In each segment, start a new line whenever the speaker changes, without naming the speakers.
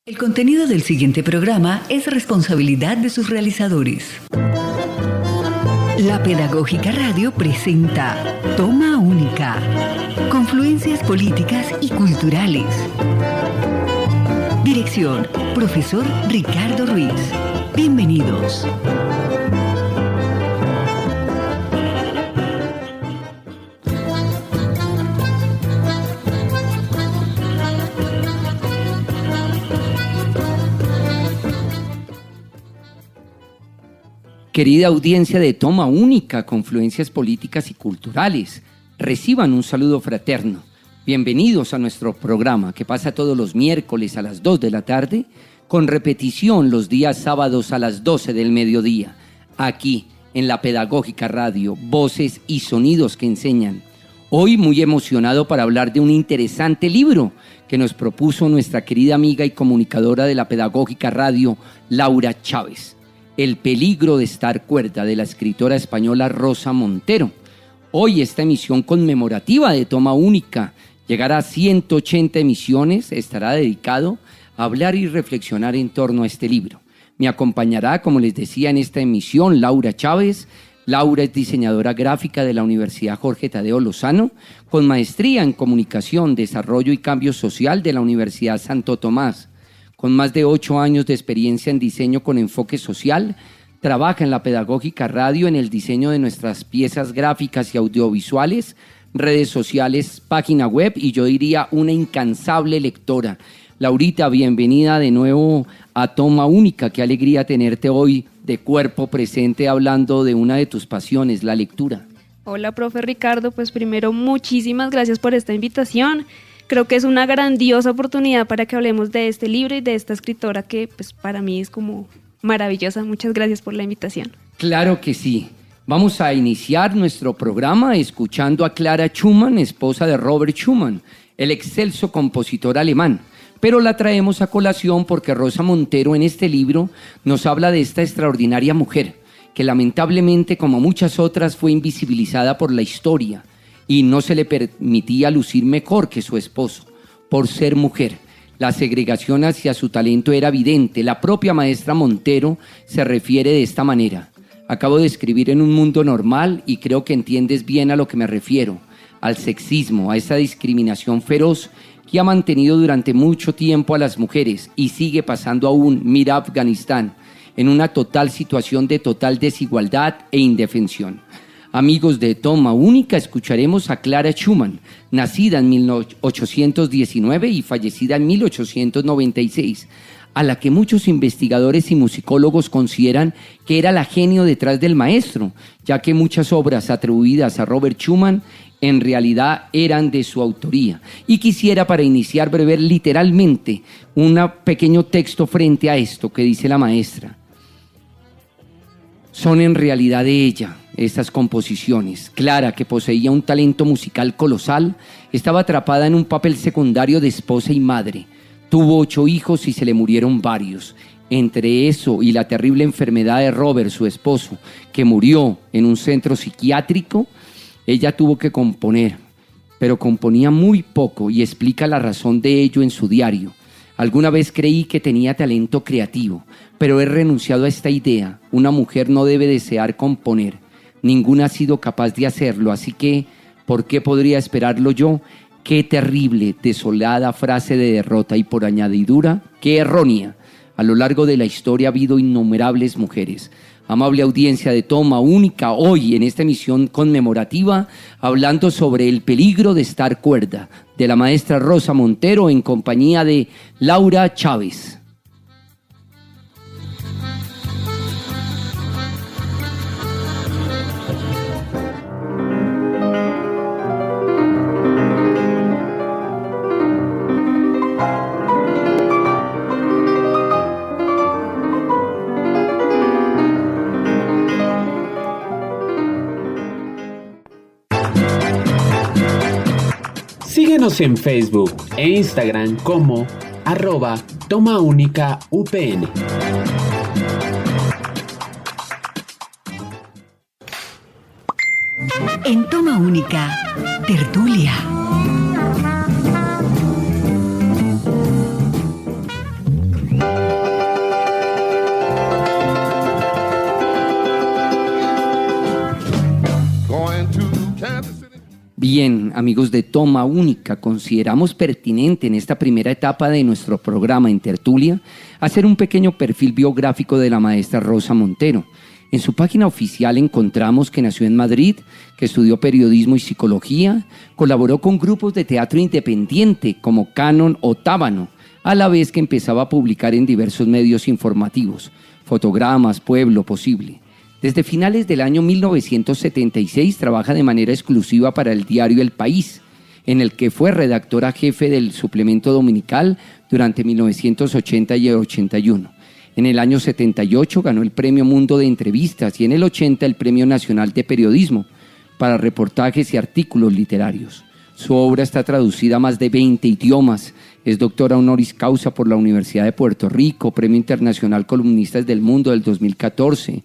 El contenido del siguiente programa es responsabilidad de sus realizadores. La Pedagógica Radio presenta Toma Única, confluencias políticas y culturales. Dirección, profesor Ricardo Ruiz. Bienvenidos.
Querida audiencia de Toma Única, confluencias políticas y culturales, reciban un saludo fraterno. Bienvenidos a nuestro programa que pasa todos los miércoles a las 2 de la tarde, con repetición los días sábados a las 12 del mediodía, aquí en la Pedagógica Radio, voces y sonidos que enseñan. Hoy muy emocionado para hablar de un interesante libro que nos propuso nuestra querida amiga y comunicadora de la Pedagógica Radio, Laura Chávez. El peligro de estar cuerda, de la escritora española Rosa Montero. Hoy esta emisión conmemorativa de Toma Única llegará a 180 emisiones, estará dedicado a hablar y reflexionar en torno a este libro. Me acompañará, como les decía, en esta emisión Laura Chávez. Laura es diseñadora gráfica de la Universidad Jorge Tadeo Lozano, con maestría en Comunicación, Desarrollo y Cambio Social de la Universidad Santo Tomás. Con más de 8 años de experiencia en diseño con enfoque social, trabaja en la Pedagógica Radio en el diseño de nuestras piezas gráficas y audiovisuales, redes sociales, página web y yo diría una incansable lectora. Laurita, bienvenida de nuevo a Toma Única. Qué alegría tenerte hoy de cuerpo presente hablando de una de tus pasiones, la lectura.
Hola, profe Ricardo. Pues primero, muchísimas gracias por esta invitación. Creo que es una grandiosa oportunidad para que hablemos de este libro y de esta escritora que pues para mí es como maravillosa. Muchas gracias por la invitación.
Claro que sí. Vamos a iniciar nuestro programa escuchando a Clara Schumann, esposa de Robert Schumann, el excelso compositor alemán. Pero la traemos a colación porque Rosa Montero en este libro nos habla de esta extraordinaria mujer que lamentablemente, como muchas otras, fue invisibilizada por la historia y no se le permitía lucir mejor que su esposo, por ser mujer. La segregación hacia su talento era evidente. La propia maestra Montero se refiere de esta manera. Acabo de escribir en un mundo normal y creo que entiendes bien a lo que me refiero, al sexismo, a esa discriminación feroz que ha mantenido durante mucho tiempo a las mujeres y sigue pasando aún. Mira Afganistán, en una total situación de total desigualdad e indefensión. Amigos de Toma Única, escucharemos a Clara Schumann, nacida en 1819 y fallecida en 1896, a la que muchos investigadores y musicólogos consideran que era la genio detrás del maestro, ya que muchas obras atribuidas a Robert Schumann en realidad eran de su autoría. Y quisiera, para iniciar, brevar literalmente un pequeño texto frente a esto que dice la maestra. Son en realidad de ella estas composiciones. Clara, que poseía un talento musical colosal, estaba atrapada en un papel secundario de esposa y madre. Tuvo 8 hijos y se le murieron varios. Entre eso y la terrible enfermedad de Robert, su esposo, que murió en un centro psiquiátrico, ella tuvo que componer, pero componía muy poco y explica la razón de ello en su diario. Alguna vez creí que tenía talento creativo, pero he renunciado a esta idea. Una mujer no debe desear componer. Ninguna ha sido capaz de hacerlo, así que, ¿por qué podría esperarlo yo? Qué terrible, desolada frase de derrota y por añadidura, qué errónea. A lo largo de la historia ha habido innumerables mujeres. Amable audiencia de Toma Única, hoy en esta emisión conmemorativa, hablando sobre el peligro de estar cuerda, de la maestra Rosa Montero en compañía de Laura Chávez.
Síguenos en Facebook e Instagram como @TomaUnicaUPN.
En Toma Única, tertulia.
Bien, amigos de Toma Única, consideramos pertinente en esta primera etapa de nuestro programa en Tertulia hacer un pequeño perfil biográfico de la maestra Rosa Montero. En su página oficial encontramos que nació en Madrid, que estudió periodismo y psicología, colaboró con grupos de teatro independiente como Canon o Tábano, a la vez que empezaba a publicar en diversos medios informativos, Fotogramas, Pueblo, Posible. Desde finales del año 1976 trabaja de manera exclusiva para el diario El País, en el que fue redactora jefe del suplemento dominical durante 1980 y el 81. En el año 78 ganó el Premio Mundo de Entrevistas y en el 80 el Premio Nacional de Periodismo para reportajes y artículos literarios. Su obra está traducida a más de 20 idiomas. Es doctora honoris causa por la Universidad de Puerto Rico, Premio Internacional Columnistas del Mundo del 2014.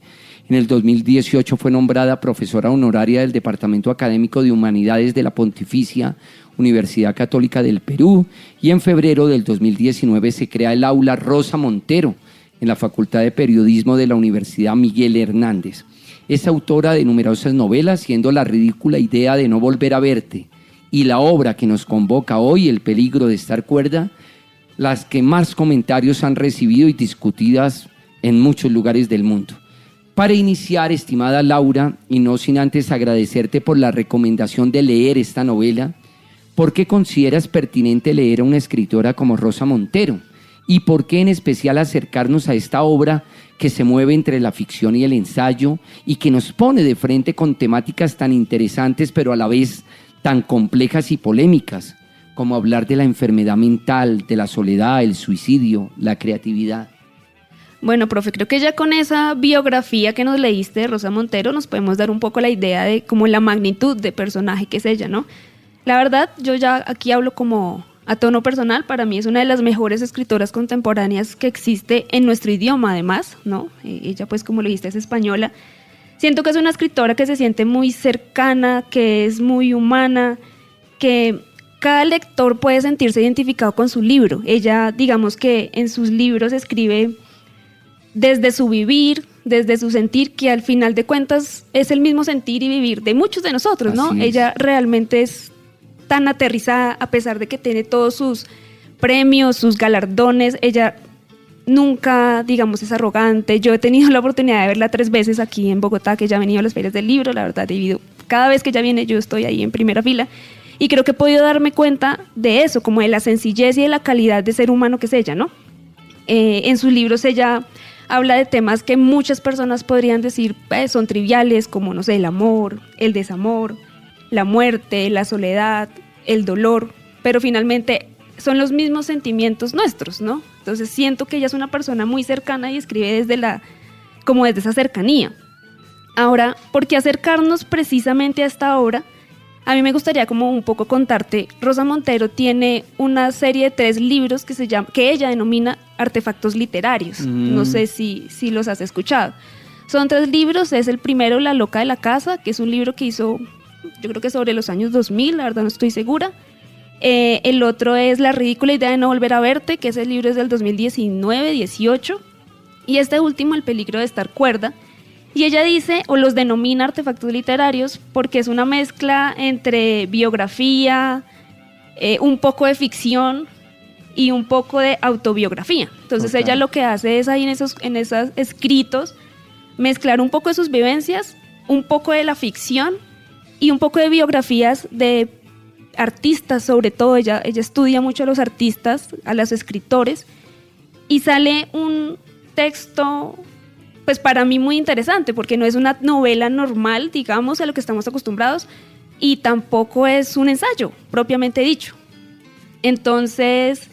En el 2018 fue nombrada profesora honoraria del Departamento Académico de Humanidades de la Pontificia Universidad Católica del Perú y en febrero del 2019 se crea el Aula Rosa Montero en la Facultad de Periodismo de la Universidad Miguel Hernández. Es autora de numerosas novelas, siendo La ridícula idea de no volver a verte y la obra que nos convoca hoy, El peligro de estar cuerda, las que más comentarios han recibido y discutidas en muchos lugares del mundo. Para iniciar, estimada Laura, y no sin antes agradecerte por la recomendación de leer esta novela, ¿por qué consideras pertinente leer a una escritora como Rosa Montero? ¿Y por qué en especial acercarnos a esta obra que se mueve entre la ficción y el ensayo y que nos pone de frente con temáticas tan interesantes pero a la vez tan complejas y polémicas, como hablar de la enfermedad mental, de la soledad, el suicidio, la creatividad?
Bueno, profe, creo que ya con esa biografía que nos leíste de Rosa Montero nos podemos dar un poco la idea de como la magnitud de personaje que es ella, ¿no? La verdad, yo ya aquí hablo como a tono personal, para mí es una de las mejores escritoras contemporáneas que existe en nuestro idioma además, ¿no? Ella pues como lo dijiste es española. Siento que es una escritora que se siente muy cercana, que es muy humana, que cada lector puede sentirse identificado con su libro. Ella, digamos que en sus libros escribe desde su vivir, desde su sentir, que al final de cuentas es el mismo sentir y vivir de muchos de nosotros, ¿no? Ella realmente es tan aterrizada, a pesar de que tiene todos sus premios, sus galardones, ella nunca, digamos, es arrogante. Yo he tenido la oportunidad de verla 3 veces aquí en Bogotá, que ella ha venido a las ferias del libro, la verdad, cada vez que ella viene yo estoy ahí en primera fila, y creo que he podido darme cuenta de eso, como de la sencillez y de la calidad de ser humano que es ella, ¿no? En sus libros ella habla de temas que muchas personas podrían decir son triviales, como, no sé, el amor, el desamor, la muerte, la soledad, el dolor, pero finalmente son los mismos sentimientos nuestros, ¿no? Entonces siento que ella es una persona muy cercana y escribe desde esa cercanía. Ahora, ¿por qué acercarnos precisamente a esta obra? A mí me gustaría como un poco contarte. Rosa Montero tiene una serie de 3 libros que ella denomina artefactos literarios. No sé si los has escuchado. Son 3 libros. Es el primero, La loca de la casa, que es un libro que hizo, yo creo que sobre los años 2000, la verdad no estoy segura. El otro es La ridícula idea de no volver a verte, que ese libro es del 2019-18. Y este último, El peligro de estar cuerda. Y ella dice, o los denomina artefactos literarios, porque es una mezcla entre biografía, un poco de ficción y un poco de autobiografía. Entonces ella lo que hace es ahí en esos escritos mezclar un poco de sus vivencias, un poco de la ficción y un poco de biografías de artistas, sobre todo. Ella estudia mucho a los artistas, a los escritores, y sale un texto pues para mí muy interesante, porque no es una novela normal, digamos, a lo que estamos acostumbrados, y tampoco es un ensayo, propiamente dicho. Entonces,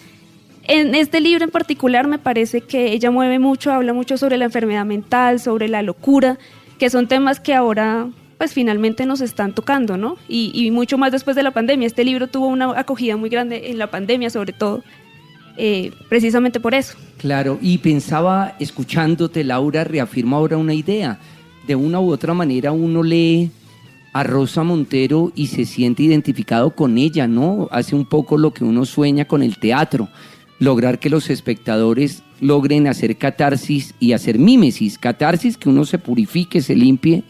en este libro en particular me parece que ella habla mucho sobre la enfermedad mental, sobre la locura, que son temas que ahora pues finalmente nos están tocando, ¿no? Y mucho más después de la pandemia. Este libro tuvo una acogida muy grande en la pandemia, sobre todo, precisamente por eso.
Claro, y pensaba, escuchándote, Laura, reafirma ahora una idea. De una u otra manera uno lee a Rosa Montero y se siente identificado con ella, ¿no? Hace un poco lo que uno sueña con el teatro, lograr que los espectadores logren hacer catarsis y hacer mímesis. Catarsis, que uno se purifique, se limpie,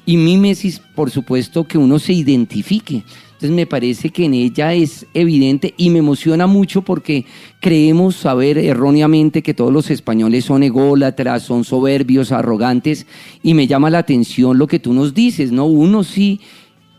y mímesis, por supuesto, que uno se identifique. Entonces me parece que en ella es evidente y me emociona mucho porque creemos saber erróneamente que todos los españoles son ególatras, son soberbios, arrogantes, y me llama la atención lo que tú nos dices, ¿no? Uno sí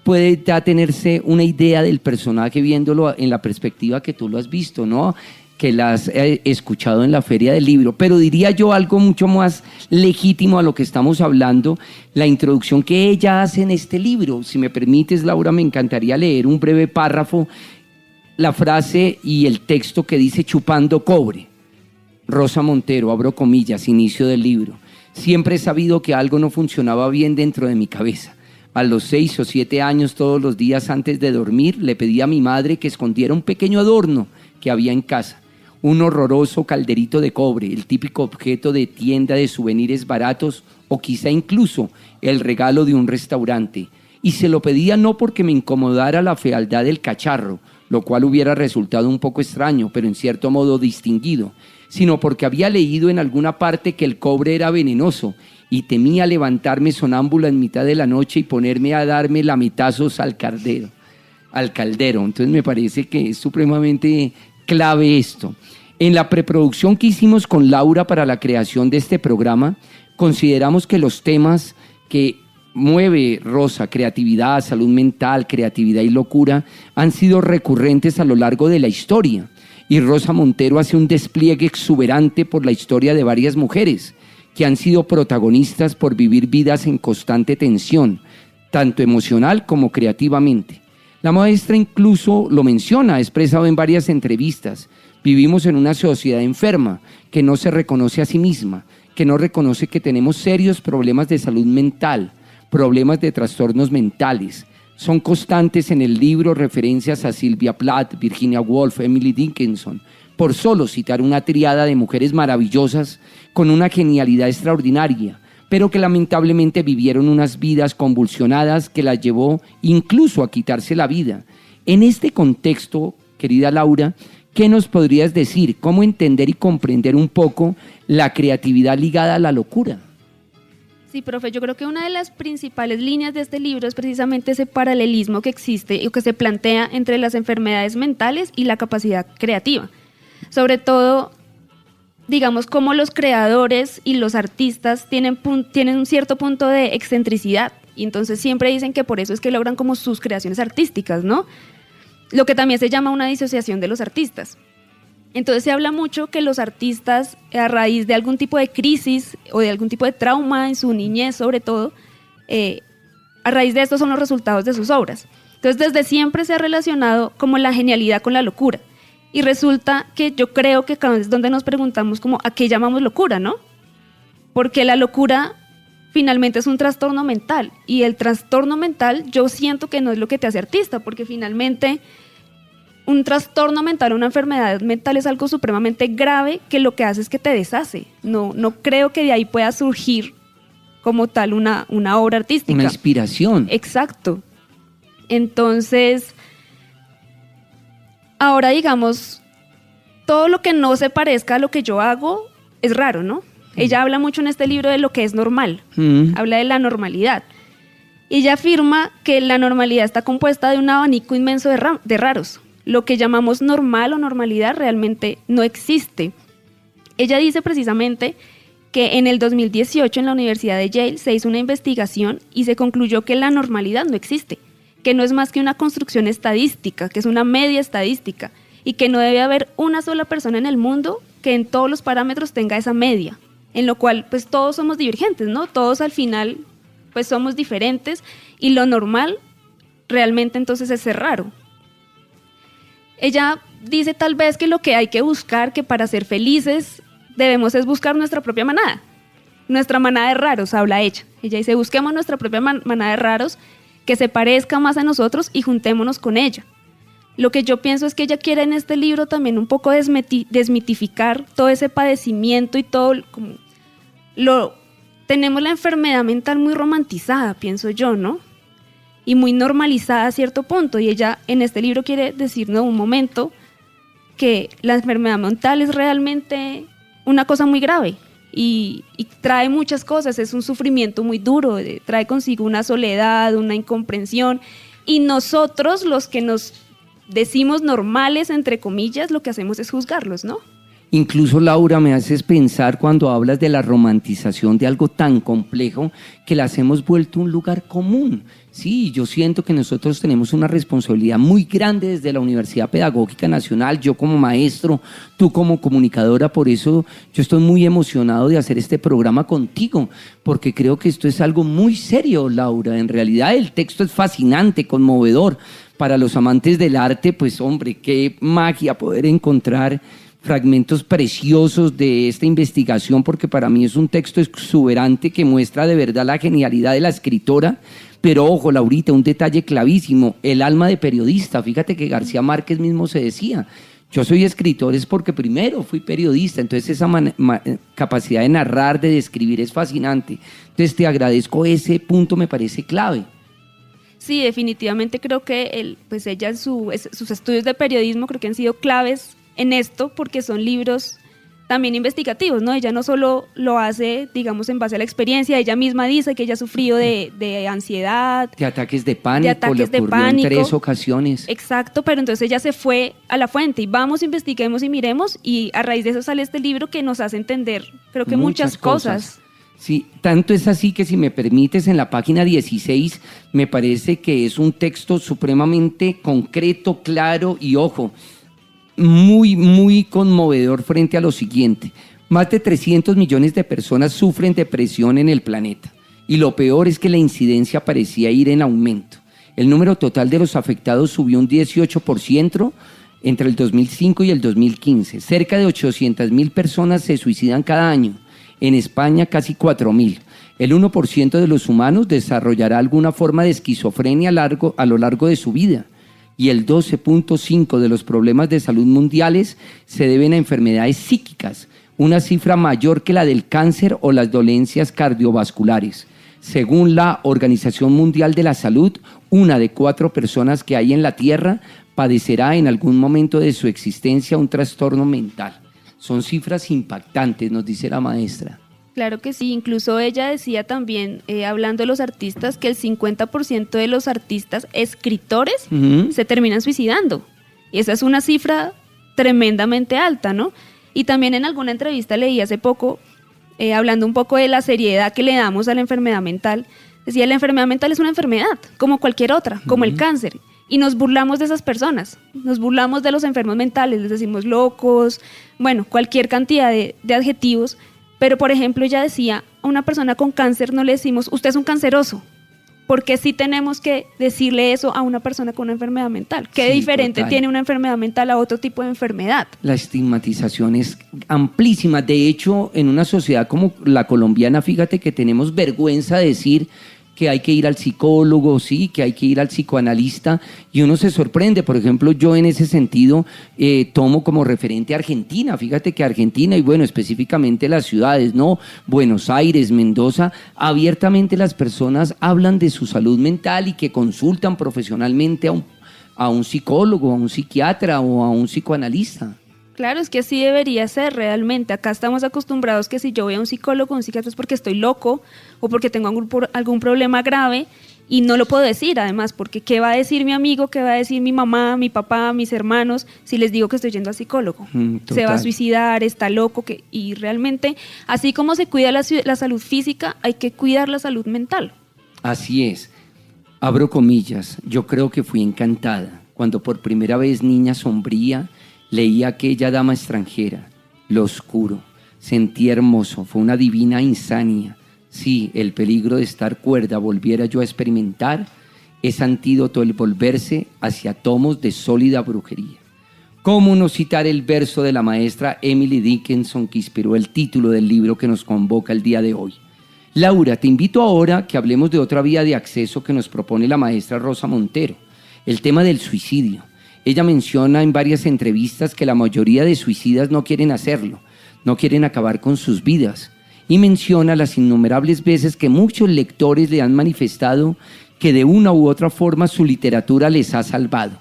puede ya tenerse una idea del personaje viéndolo en la perspectiva que tú lo has visto, ¿no? Que la has escuchado en la Feria del Libro, pero diría yo algo mucho más legítimo a lo que estamos hablando, la introducción que ella hace en este libro. Si me permites, Laura, me encantaría leer un breve párrafo, la frase y el texto que dice chupando cobre. Rosa Montero, abro comillas, inicio del libro. Siempre he sabido que algo no funcionaba bien dentro de mi cabeza. A los 6 o 7 años, todos los días antes de dormir, le pedí a mi madre que escondiera un pequeño adorno que había en casa. Un horroroso calderito de cobre, el típico objeto de tienda de souvenirs baratos o quizá incluso el regalo de un restaurante. Y se lo pedía no porque me incomodara la fealdad del cacharro, lo cual hubiera resultado un poco extraño, pero en cierto modo distinguido, sino porque había leído en alguna parte que el cobre era venenoso y temía levantarme sonámbula en mitad de la noche y ponerme a darme lametazos al caldero. Entonces me parece que es supremamente clave esto. En la preproducción que hicimos con Laura para la creación de este programa, consideramos que los temas que mueve Rosa, creatividad, salud mental, creatividad y locura, han sido recurrentes a lo largo de la historia. Y Rosa Montero hace un despliegue exuberante por la historia de varias mujeres que han sido protagonistas por vivir vidas en constante tensión, tanto emocional como creativamente. La maestra incluso lo menciona, ha expresado en varias entrevistas. Vivimos en una sociedad enferma que no se reconoce a sí misma, que no reconoce que tenemos serios problemas de salud mental, problemas de trastornos mentales. Son constantes en el libro referencias a Sylvia Plath, Virginia Woolf, Emily Dickinson, por solo citar una tríada de mujeres maravillosas con una genialidad extraordinaria, pero que lamentablemente vivieron unas vidas convulsionadas que las llevó incluso a quitarse la vida. En este contexto, querida Laura, ¿qué nos podrías decir? ¿Cómo entender y comprender un poco la creatividad ligada a la locura?
Sí, profe, yo creo que una de las principales líneas de este libro es precisamente ese paralelismo que existe y que se plantea entre las enfermedades mentales y la capacidad creativa. Sobre todo, digamos, cómo los creadores y los artistas tienen un cierto punto de excentricidad y entonces siempre dicen que por eso es que logran como sus creaciones artísticas, ¿no? Lo que también se llama una disociación de los artistas. Entonces se habla mucho que los artistas, a raíz de algún tipo de crisis o de algún tipo de trauma en su niñez sobre todo, a raíz de esto son los resultados de sus obras. Entonces desde siempre se ha relacionado como la genialidad con la locura. Y resulta que yo creo que acá es donde nos preguntamos como a qué llamamos locura, ¿no? Porque la locura finalmente es un trastorno mental y el trastorno mental yo siento que no es lo que te hace artista, porque finalmente un trastorno mental, una enfermedad mental es algo supremamente grave que lo que hace es que te deshace. No creo que de ahí pueda surgir como tal una obra artística.
Una inspiración.
Exacto. Entonces, ahora digamos, todo lo que no se parezca a lo que yo hago es raro, ¿no? Ella habla mucho en este libro de lo que es normal, habla de la normalidad. Y ella afirma que la normalidad está compuesta de un abanico inmenso de raros. Lo que llamamos normal o normalidad realmente no existe. Ella dice precisamente que en el 2018 en la Universidad de Yale se hizo una investigación y se concluyó que la normalidad no existe, que no es más que una construcción estadística, que es una media estadística, y que no debe haber una sola persona en el mundo que en todos los parámetros tenga esa media, en lo cual pues todos somos divergentes, ¿no? Todos al final pues somos diferentes y lo normal realmente entonces es ser raro. Ella dice tal vez que lo que hay que buscar, que para ser felices debemos es buscar nuestra propia manada de raros, habla ella. Ella dice busquemos nuestra propia manada de raros que se parezca más a nosotros y juntémonos con ella. Lo que yo pienso es que ella quiere en este libro también un poco desmitificar todo ese padecimiento y todo, tenemos la enfermedad mental muy romantizada, pienso yo, ¿no? Y muy normalizada a cierto punto. Y ella en este libro quiere decirnos un momento que la enfermedad mental es realmente una cosa muy grave y trae muchas cosas, es un sufrimiento muy duro, trae consigo una soledad, una incomprensión, y nosotros, los que nos decimos normales, entre comillas, lo que hacemos es juzgarlos, ¿no?
Incluso, Laura, me haces pensar cuando hablas de la romantización de algo tan complejo que las hemos vuelto un lugar común. Sí, yo siento que nosotros tenemos una responsabilidad muy grande desde la Universidad Pedagógica Nacional, yo como maestro, tú como comunicadora, por eso yo estoy muy emocionado de hacer este programa contigo, porque creo que esto es algo muy serio, Laura. En realidad el texto es fascinante, conmovedor. Para los amantes del arte, pues hombre, qué magia poder encontrar fragmentos preciosos de esta investigación, porque para mí es un texto exuberante que muestra de verdad la genialidad de la escritora. Pero ojo, Laurita, un detalle clavísimo, el alma de periodista. Fíjate que García Márquez mismo se decía, yo soy escritor es porque primero fui periodista, entonces esa capacidad de narrar, de describir es fascinante. Entonces te agradezco, ese punto me parece clave.
Sí, definitivamente creo que pues ella sus estudios de periodismo creo que han sido claves en esto, porque son libros también investigativos, ¿no? Ella no solo lo hace, digamos, en base a la experiencia, ella misma dice que ella ha sufrido de ansiedad,
de ataques de pánico, le ocurrió en 3 ocasiones.
Exacto, pero entonces ella se fue a la fuente y vamos, investiguemos y miremos, y a raíz de eso sale este libro que nos hace entender, creo que muchas cosas.
Sí, tanto es así que, si me permites, en la página 16 me parece que es un texto supremamente concreto, claro y, ojo, muy, muy conmovedor frente a lo siguiente. Más de 300 millones de personas sufren depresión en el planeta, y lo peor es que la incidencia parecía ir en aumento. El número total de los afectados subió un 18% entre el 2005 y el 2015. Cerca de 800.000 personas se suicidan cada año. En España, casi 4.000. El 1% de los humanos desarrollará alguna forma de esquizofrenia a lo largo de su vida. Y el 12.5% de los problemas de salud mundiales se deben a enfermedades psíquicas, una cifra mayor que la del cáncer o las dolencias cardiovasculares. Según la Organización Mundial de la Salud, 1 de 4 personas que hay en la Tierra padecerá en algún momento de su existencia un trastorno mental. Son cifras impactantes, nos dice la maestra.
Claro que sí, incluso ella decía también, hablando de los artistas, que el 50% de los artistas escritores se terminan suicidando. Y esa es una cifra tremendamente alta, ¿no? Y también en alguna entrevista leí hace poco, hablando un poco de la seriedad que le damos a la enfermedad mental, decía, la enfermedad mental es una enfermedad, como cualquier otra, como el cáncer. Y nos burlamos de esas personas, nos burlamos de los enfermos mentales, les decimos locos, bueno, cualquier cantidad de adjetivos. Pero, por ejemplo, ella decía, a una persona con cáncer no le decimos, usted es un canceroso, porque sí tenemos que decirle eso a una persona con una enfermedad mental. ¿Qué diferente tiene una enfermedad mental a otro tipo de enfermedad?
La estigmatización es amplísima. De hecho, en una sociedad como la colombiana, fíjate que tenemos vergüenza de decir que hay que ir al psicólogo, sí, que hay que ir al psicoanalista, y uno se sorprende. Por ejemplo, yo en ese sentido tomo como referente a Argentina. Fíjate que Argentina, y bueno, específicamente las ciudades, ¿no? Buenos Aires, Mendoza, abiertamente las personas hablan de su salud mental y que consultan profesionalmente a un psicólogo, a un psiquiatra o a un psicoanalista.
Claro, es que así debería ser realmente. Acá estamos acostumbrados que si yo voy a un psicólogo o un psiquiatra es porque estoy loco o porque tengo algún problema grave, y no lo puedo decir además, porque ¿qué va a decir mi amigo? ¿Qué va a decir mi mamá, mi papá, mis hermanos si les digo que estoy yendo al psicólogo? Se va a suicidar, está loco. Y realmente, así como se cuida la salud física, hay que cuidar la salud mental.
Así es. Abro comillas, yo creo que fui encantada cuando por primera vez, niña sombría, leí a aquella dama extranjera, lo oscuro, sentí hermoso, fue una divina insania. Si el peligro de estar cuerda volviera yo a experimentar, es antídoto el volverse hacia tomos de sólida brujería. ¿Cómo no citar el verso de la maestra Emily Dickinson que inspiró el título del libro que nos convoca el día de hoy? Laura, te invito ahora que hablemos de otra vía de acceso que nos propone la maestra Rosa Montero, el tema del suicidio. Ella menciona en varias entrevistas que la mayoría de suicidas no quieren hacerlo, no quieren acabar con sus vidas, y menciona las innumerables veces que muchos lectores le han manifestado que de una u otra forma su literatura les ha salvado,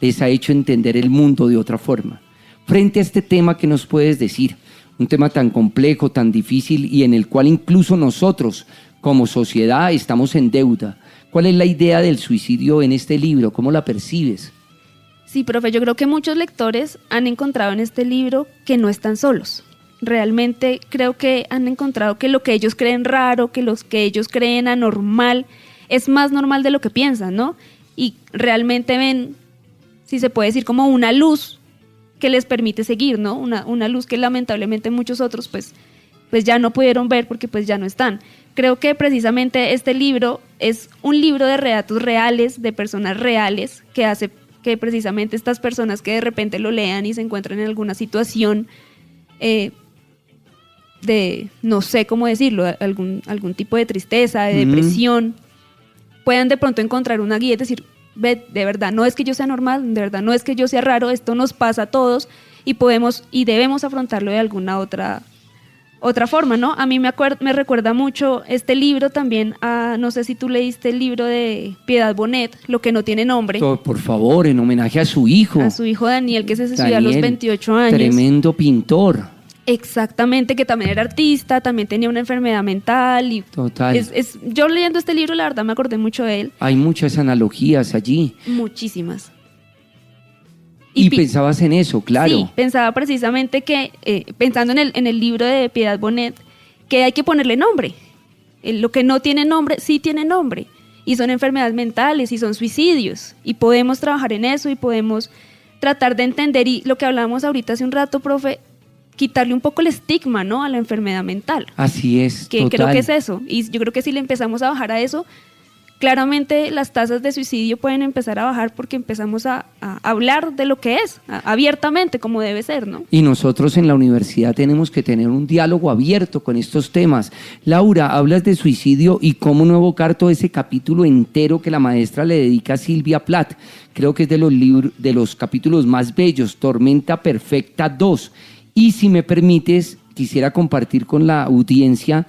les ha hecho entender el mundo de otra forma. Frente a este tema, ¿qué nos puedes decir? Un tema tan complejo, tan difícil, y en el cual incluso nosotros como sociedad estamos en deuda. ¿Cuál es la idea del suicidio en este libro? ¿Cómo la percibes?
Sí, profe, yo creo que muchos lectores han encontrado en este libro que no están solos. Realmente creo que han encontrado que lo que ellos creen raro, que los que ellos creen anormal, es más normal de lo que piensan, ¿no? Y realmente ven, si se puede decir, como una luz que les permite seguir, ¿no? Una luz que lamentablemente muchos otros pues ya no pudieron ver porque pues ya no están. Creo que precisamente este libro es un libro de relatos reales, de personas reales, que hace que precisamente estas personas que de repente lo lean y se encuentran en alguna situación de, no sé cómo decirlo, algún tipo de tristeza, de depresión, puedan de pronto encontrar una guía y decir, ve, de verdad, no es que yo sea normal, de verdad, no es que yo sea raro, esto nos pasa a todos y podemos y debemos afrontarlo de alguna otra forma, ¿no? A mí me recuerda mucho este libro también, no sé si tú leíste el libro de Piedad Bonet, Lo que no tiene nombre.
Por favor, en homenaje a su hijo.
A su hijo Daniel, que se suicidó a los 28 años.
Tremendo pintor.
Exactamente, que también era artista, también tenía una enfermedad mental. Y
total.
Yo leyendo este libro, la verdad me acordé mucho de él.
Hay muchas analogías allí.
Muchísimas.
Y pensabas en eso, claro.
Sí, pensaba precisamente que, pensando en el libro de Piedad Bonet, que hay que ponerle nombre. Lo que no tiene nombre, sí tiene nombre. Y son enfermedades mentales y son suicidios. Y podemos trabajar en eso y podemos tratar de entender. Y lo que hablábamos ahorita hace un rato, profe, quitarle un poco el estigma, ¿no?, a la enfermedad mental.
Así es,
que
total.
Creo que es eso. Y yo creo que si le empezamos a bajar a eso, claramente las tasas de suicidio pueden empezar a bajar porque empezamos a hablar de lo que es, abiertamente, como debe ser, ¿no?
Y nosotros en la universidad tenemos que tener un diálogo abierto con estos temas. Laura, hablas de suicidio y cómo no evocar todo ese capítulo entero que la maestra le dedica a Silvia Plath. Creo que es de los capítulos más bellos, Tormenta Perfecta 2. Y si me permites, quisiera compartir con la audiencia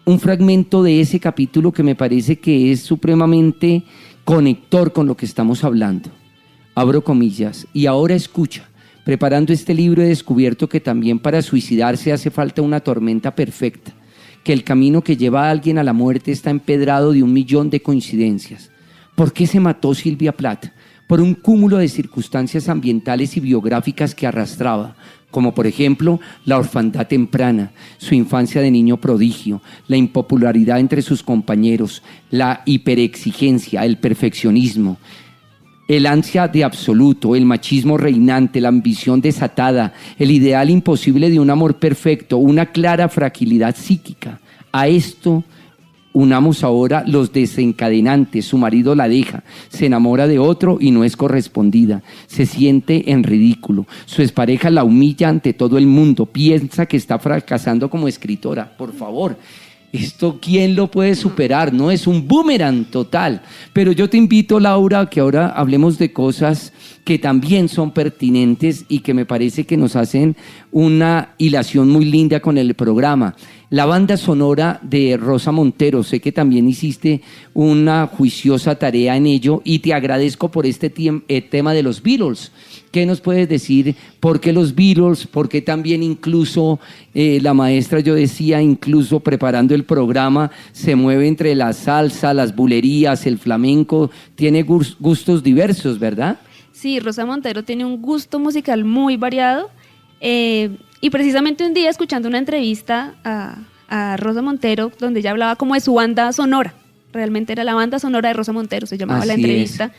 un fragmento de ese capítulo que me parece que es supremamente conector con lo que estamos hablando. Abro comillas, y ahora escucha. Preparando este libro he descubierto que también para suicidarse hace falta una tormenta perfecta, que el camino que lleva a alguien a la muerte está empedrado de 1.000.000 de coincidencias. ¿Por qué se mató Silvia Plath? Por un cúmulo de circunstancias ambientales y biográficas que arrastraba, como por ejemplo la orfandad temprana, su infancia de niño prodigio, la impopularidad entre sus compañeros, la hiperexigencia, el perfeccionismo, el ansia de absoluto, el machismo reinante, la ambición desatada, el ideal imposible de un amor perfecto, una clara fragilidad psíquica. A esto unamos ahora los desencadenantes. Su marido la deja, se enamora de otro y no es correspondida, se siente en ridículo, su expareja la humilla ante todo el mundo, piensa que está fracasando como escritora. Por favor, esto ¿quién lo puede superar? No, es un boomerang total. Pero yo te invito, Laura, a que ahora hablemos de cosas que también son pertinentes y que me parece que nos hacen una hilación muy linda con el programa. La banda sonora de Rosa Montero, sé que también hiciste una juiciosa tarea en ello y te agradezco por este tema de los Beatles. ¿Qué nos puedes decir? ¿Por qué los Beatles? ¿Por qué también incluso la maestra, yo decía, incluso preparando el programa, se mueve entre la salsa, las bulerías, el flamenco? Tiene gustos diversos, ¿verdad?
Sí, Rosa Montero tiene un gusto musical muy variado. Y precisamente un día escuchando una entrevista a Rosa Montero, donde ella hablaba como de su banda sonora, realmente era la banda sonora de Rosa Montero, se llamaba la entrevista.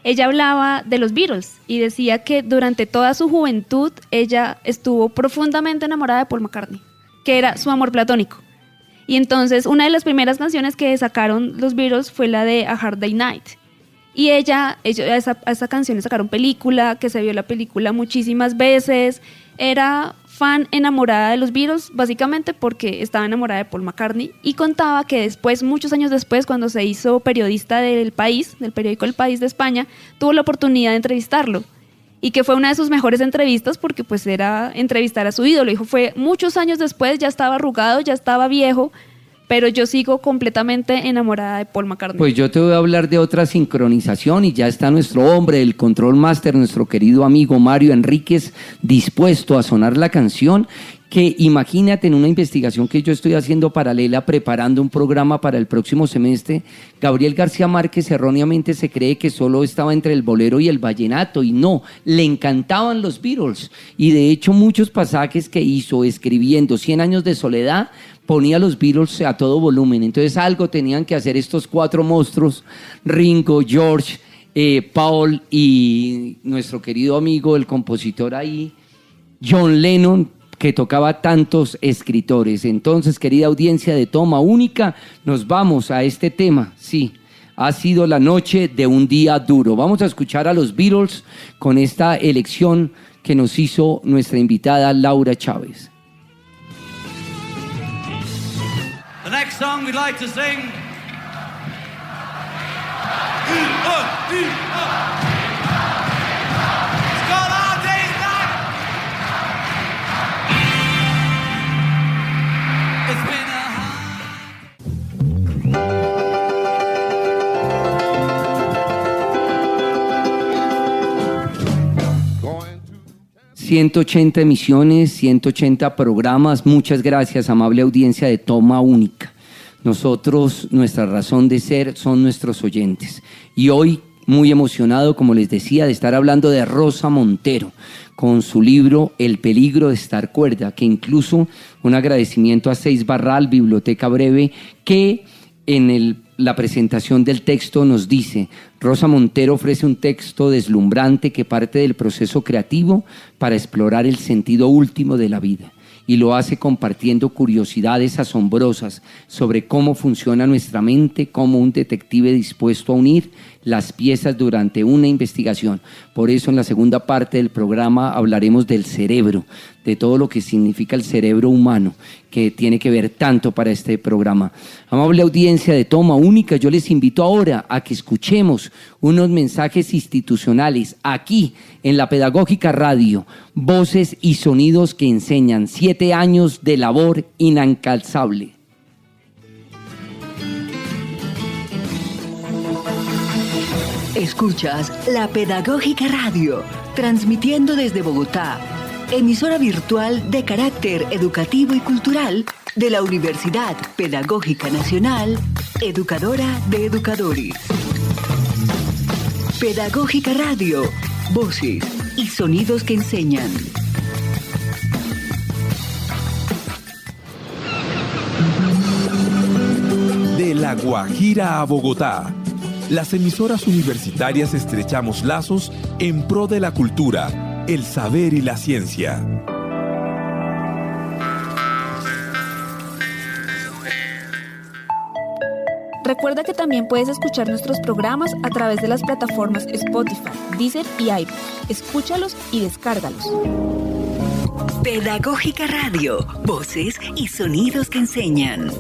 Ella hablaba de los Beatles y decía que durante toda su juventud ella estuvo profundamente enamorada de Paul McCartney, que era su amor platónico. Y entonces una de las primeras canciones que sacaron los Beatles fue la de A Hard Day Night. Y esa canción le sacaron película, que se vio la película muchísimas veces. Era fan enamorada de los Beatles, básicamente porque estaba enamorada de Paul McCartney, y contaba que después, muchos años después, cuando se hizo periodista del País, del periódico El País de España, tuvo la oportunidad de entrevistarlo, y que fue una de sus mejores entrevistas porque pues era entrevistar a su ídolo. Dijo, fue muchos años después, ya estaba arrugado, ya estaba viejo, pero yo sigo completamente enamorada de Paul McCartney. Pues
yo te voy a hablar de otra sincronización y ya está nuestro hombre, el Control Master, nuestro querido amigo Mario Enríquez, dispuesto a sonar la canción que imagínate en una investigación que yo estoy haciendo paralela, preparando un programa para el próximo semestre, Gabriel García Márquez erróneamente se cree que solo estaba entre el bolero y el vallenato, y no, le encantaban los Beatles, y de hecho muchos pasajes que hizo escribiendo 100 años de soledad, ponía los Beatles a todo volumen. Entonces algo tenían que hacer estos 4 monstruos, Ringo, George, Paul y nuestro querido amigo, el compositor ahí, John Lennon, que tocaba tantos escritores. Entonces, querida audiencia de Toma Única, nos vamos a este tema. Sí, ha sido la noche de un día duro. Vamos a escuchar a los Beatles con esta elección que nos hizo nuestra invitada Laura Chávez.
The next song we'd like to sing. It's called Our Day's Night. It's been a
180 emisiones, 180 programas. Muchas gracias, amable audiencia de Toma Única. Nosotros, nuestra razón de ser son nuestros oyentes. Y hoy, muy emocionado, como les decía, de estar hablando de Rosa Montero, con su libro El peligro de estar cuerda, que incluso un agradecimiento a Seis Barral, Biblioteca Breve, que en la presentación del texto nos dice: Rosa Montero ofrece un texto deslumbrante que parte del proceso creativo para explorar el sentido último de la vida, y lo hace compartiendo curiosidades asombrosas sobre cómo funciona nuestra mente, como un detective dispuesto a unir las piezas durante una investigación. Por eso en la segunda parte del programa hablaremos del cerebro, de todo lo que significa el cerebro humano, que tiene que ver tanto para este programa. Amable audiencia de Toma Única, yo les invito ahora a que escuchemos unos mensajes institucionales aquí en la Pedagógica Radio, voces y sonidos que enseñan 7 años de labor inalcanzable.
Escuchas La Pedagógica Radio, transmitiendo desde Bogotá, emisora virtual de carácter educativo y cultural de la Universidad Pedagógica Nacional, educadora de educadores. Pedagógica Radio, voces y sonidos que enseñan.
De La Guajira a Bogotá, las emisoras universitarias estrechamos lazos en pro de la cultura, el saber y la ciencia.
Recuerda que también puedes escuchar nuestros programas a través de las plataformas Spotify, Deezer y iVoox. Escúchalos y descárgalos.
Pedagógica Radio, voces y sonidos que enseñan.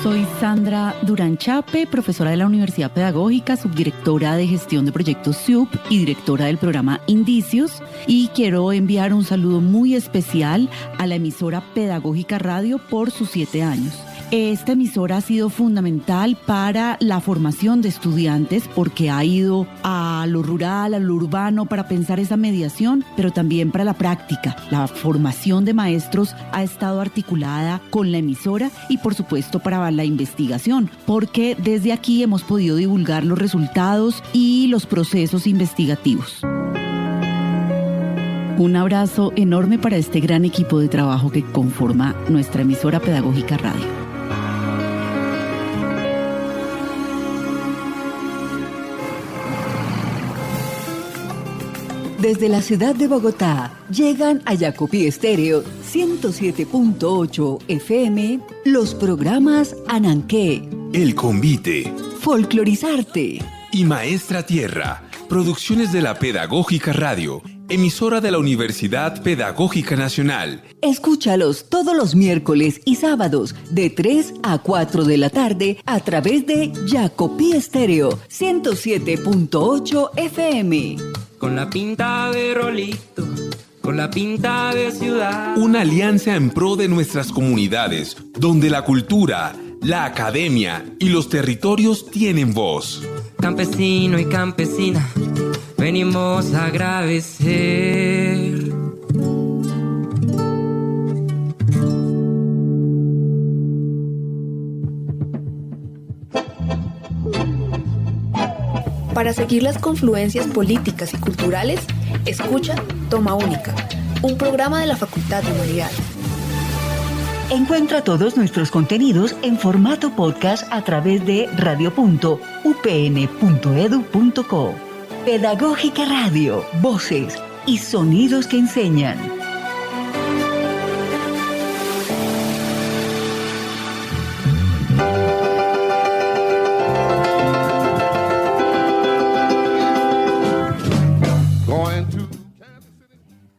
Soy Sandra Durán Chape, profesora de la Universidad Pedagógica, subdirectora de gestión de proyectos SUP y directora del programa Indicios, y quiero enviar un saludo muy especial a la emisora Pedagógica Radio por sus 7 años. Esta emisora ha sido fundamental para la formación de estudiantes porque ha ido a lo rural, a lo urbano para pensar esa mediación, pero también para la práctica. La formación de maestros ha estado articulada con la emisora y por supuesto para la investigación, porque desde aquí hemos podido divulgar los resultados y los procesos investigativos. Un abrazo enorme para este gran equipo de trabajo que conforma nuestra emisora Pedagógica Radio.
Desde la ciudad de Bogotá, llegan a Jacopí Estéreo 107.8 FM los programas Ananqué,
El Convite,
Folclorizarte
y Maestra Tierra, producciones de la Pedagógica Radio, emisora de la Universidad Pedagógica Nacional.
Escúchalos todos los miércoles y sábados de 3 a 4 de la tarde a través de Jacopí Estéreo 107.8 FM.
Con la pinta de rolito, con la pinta de ciudad.
Una alianza en pro de nuestras comunidades, donde la cultura, la academia y los territorios tienen voz.
Campesino y campesina, venimos a agradecer.
Para seguir las confluencias políticas y culturales, escucha Toma Única, un programa de la Facultad de Humanidades.
Encuentra todos nuestros contenidos en formato podcast a través de radio.upn.edu.co. Pedagógica Radio, voces y sonidos que enseñan.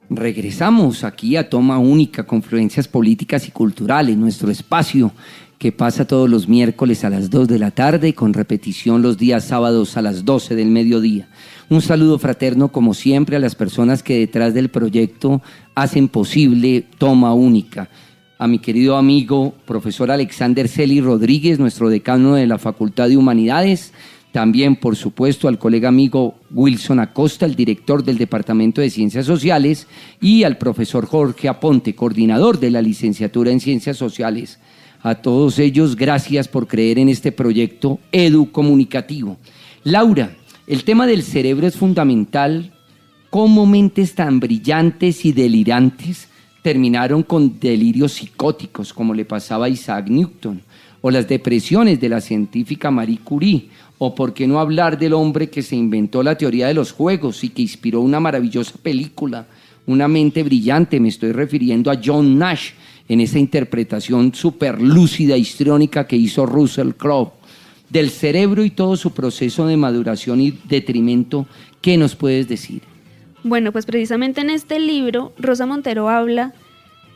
Regresamos aquí a Toma Única, Confluencias Políticas y Culturales, nuestro espacio que pasa todos los miércoles a las 2 de la tarde, con repetición los días sábados a las 12 del mediodía. Un saludo fraterno, como siempre, a las personas que detrás del proyecto hacen posible Toma Única. A mi querido amigo, profesor Alexander Celi Rodríguez, nuestro decano de la Facultad de Humanidades. También, por supuesto, al colega amigo Wilson Acosta, el director del Departamento de Ciencias Sociales, y al profesor Jorge Aponte, coordinador de la licenciatura en Ciencias Sociales. A todos ellos, gracias por creer en este proyecto educomunicativo. Laura, el tema del cerebro es fundamental. ¿Cómo mentes tan brillantes y delirantes terminaron con delirios psicóticos, como le pasaba a Isaac Newton, o las depresiones de la científica Marie Curie? O por qué no hablar del hombre que se inventó la teoría de los juegos y que inspiró una maravillosa película, Una mente brillante. Me estoy refiriendo a John Nash en esa interpretación súper lúcida, histriónica que hizo Russell Crowe del cerebro y todo su proceso de maduración y detrimento. ¿Qué nos puedes decir?
Bueno, pues precisamente en este libro Rosa Montero habla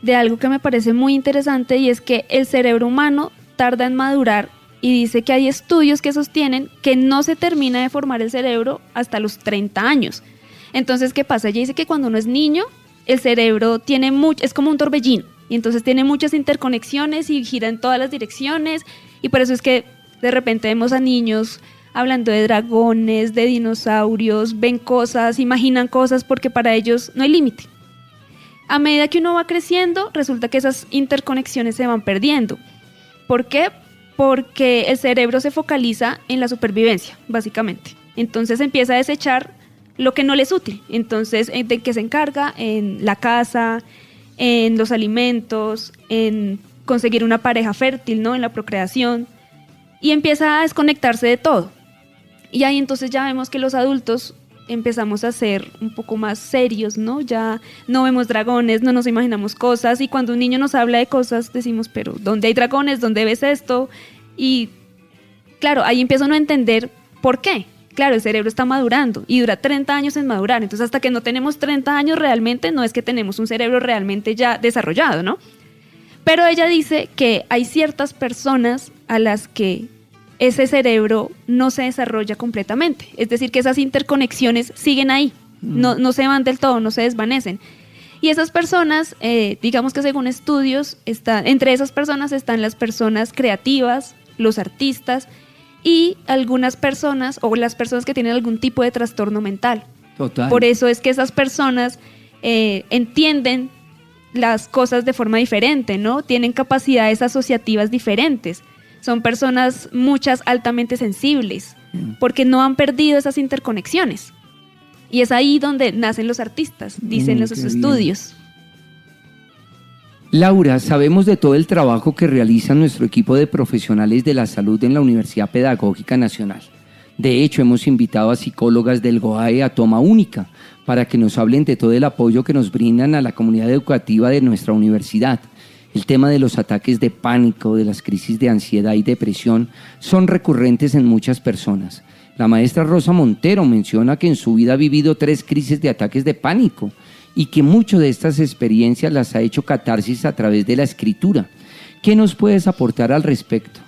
de algo que me parece muy interesante, y es que el cerebro humano tarda en madurar, y dice que hay estudios que sostienen que no se termina de formar el cerebro hasta los 30 años. Entonces, ¿qué pasa? Ella dice que cuando uno es niño, el cerebro tiene es como un torbellino, y entonces tiene muchas interconexiones y gira en todas las direcciones, y por eso es que de repente vemos a niños hablando de dragones, de dinosaurios, ven cosas, imaginan cosas, porque para ellos no hay límite. A medida que uno va creciendo, resulta que esas interconexiones se van perdiendo. ¿Por qué? Porque el cerebro se focaliza en la supervivencia, básicamente. Entonces empieza a desechar lo que no le es útil. Entonces, ¿de qué se encarga? En la casa, en los alimentos, en conseguir una pareja fértil, ¿no? En la procreación. Y empieza a desconectarse de todo. Y ahí entonces ya vemos que los adultos empezamos a ser un poco más serios, ¿no? Ya no vemos dragones, no nos imaginamos cosas, y cuando un niño nos habla de cosas decimos, pero ¿dónde hay dragones? ¿Dónde ves esto? Y claro, ahí empieza uno a entender por qué. Claro, el cerebro está madurando y dura 30 años en madurar, entonces hasta que no tenemos 30 años realmente no es que tenemos un cerebro realmente ya desarrollado, ¿no? Pero ella dice que hay ciertas personas a las que ese cerebro no se desarrolla completamente. Es decir, que esas interconexiones siguen ahí, no se van del todo, no se desvanecen. Y esas personas, digamos que según estudios, entre esas personas están las personas creativas, los artistas y algunas personas, o las personas que tienen algún tipo de trastorno mental.
Total. Por
eso es que esas personas entienden las cosas de forma diferente, ¿no? Tienen capacidades asociativas diferentes. Son personas, muchas, altamente sensibles, porque no han perdido esas interconexiones. Y es ahí donde nacen los artistas, dicen los estudios.
Laura, sabemos de todo el trabajo que realiza nuestro equipo de profesionales de la salud en la Universidad Pedagógica Nacional. De hecho, hemos invitado a psicólogas del GOAE a Toma Única para que nos hablen de todo el apoyo que nos brindan a la comunidad educativa de nuestra universidad. El tema de los ataques de pánico, de las crisis de ansiedad y depresión son recurrentes en muchas personas. La maestra Rosa Montero menciona que en su vida ha vivido 3 crisis de ataques de pánico y que muchas de estas experiencias las ha hecho catarsis a través de la escritura. ¿Qué nos puedes aportar al respecto?